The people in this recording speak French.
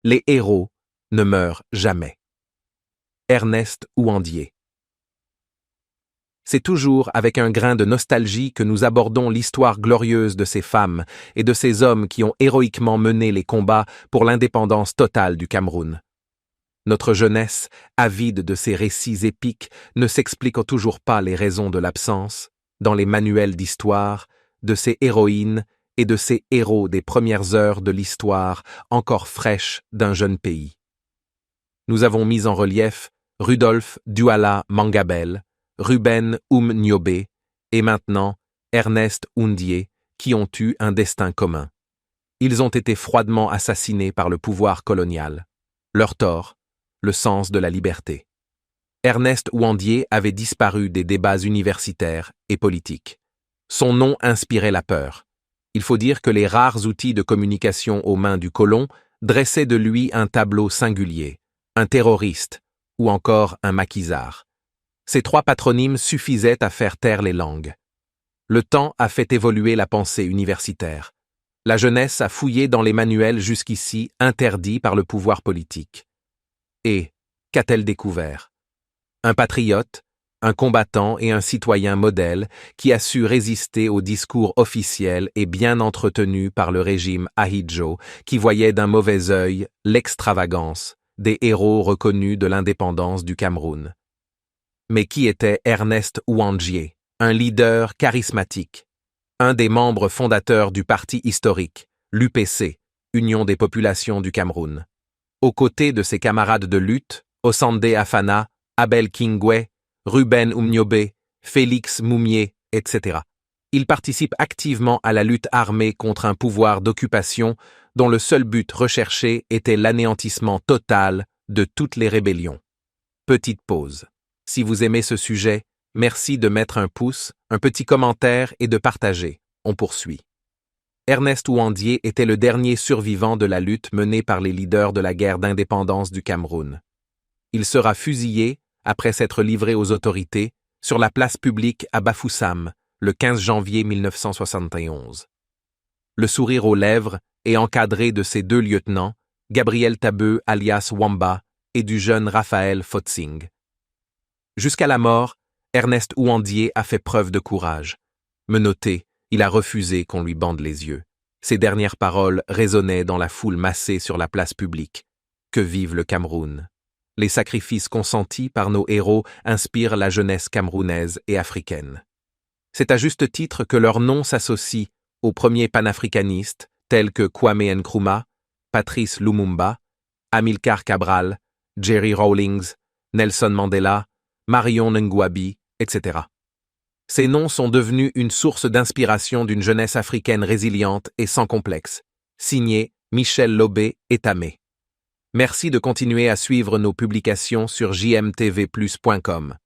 Les héros ne meurent jamais. Ernest Ouandié. C'est toujours avec un grain de nostalgie que nous abordons l'histoire glorieuse de ces femmes et de ces hommes qui ont héroïquement mené les combats pour l'indépendance totale du Cameroun. Notre jeunesse, avide de ces récits épiques, ne s'explique toujours pas les raisons de l'absence, dans les manuels d'histoire, de ces héroïnes et de ces héros des premières heures de l'histoire encore fraîche d'un jeune pays. Nous avons mis en relief Rudolf Douala Mangabel, Ruben Niobé et maintenant Ernest Ouandié, qui ont eu un destin commun. Ils ont été froidement assassinés par le pouvoir colonial. Leur tort, le sens de la liberté. Ernest Ouandié avait disparu des débats universitaires et politiques. Son nom inspirait la peur. Il faut dire que les rares outils de communication aux mains du colon dressaient de lui un tableau singulier, un terroriste ou encore un maquisard. Ces trois patronymes suffisaient à faire taire les langues. Le temps a fait évoluer la pensée universitaire. La jeunesse a fouillé dans les manuels jusqu'ici interdits par le pouvoir politique. Et qu'a-t-elle découvert? Un patriote, un combattant et un citoyen modèle qui a su résister aux discours officiels et bien entretenus par le régime Ahidjo, qui voyait d'un mauvais œil l'extravagance des héros reconnus de l'indépendance du Cameroun. Mais qui était Ernest Ouandié, un leader charismatique, un des membres fondateurs du parti historique, l'UPC, Union des populations du Cameroun. Aux côtés de ses camarades de lutte, Osande Afana, Abel Kingwe, Ruben Niobé, Félix Moumié, etc. Il participe activement à la lutte armée contre un pouvoir d'occupation dont le seul but recherché était l'anéantissement total de toutes les rébellions. Petite pause. Si vous aimez ce sujet, merci de mettre un pouce, un petit commentaire et de partager. On poursuit. Ernest Ouandié était le dernier survivant de la lutte menée par les leaders de la guerre d'indépendance du Cameroun. Il sera fusillé, après s'être livré aux autorités, sur la place publique à Bafoussam, le 15 janvier 1971. Le sourire aux lèvres et encadré de ses deux lieutenants, Gabriel Tabeu alias Wamba et du jeune Raphaël Fotsing. Jusqu'à la mort, Ernest Ouandié a fait preuve de courage. Menotté, il a refusé qu'on lui bande les yeux. Ses dernières paroles résonnaient dans la foule massée sur la place publique. Que vive le Cameroun! Les sacrifices consentis par nos héros inspirent la jeunesse camerounaise et africaine. C'est à juste titre que leurs noms s'associent aux premiers panafricanistes tels que Kwame Nkrumah, Patrice Lumumba, Amilcar Cabral, Jerry Rawlings, Nelson Mandela, Marion Ngouabi, etc. Ces noms sont devenus une source d'inspiration d'une jeunesse africaine résiliente et sans complexe. Signé Michel Lobé et Tamé. Merci de continuer à suivre nos publications sur jmtvplus.com.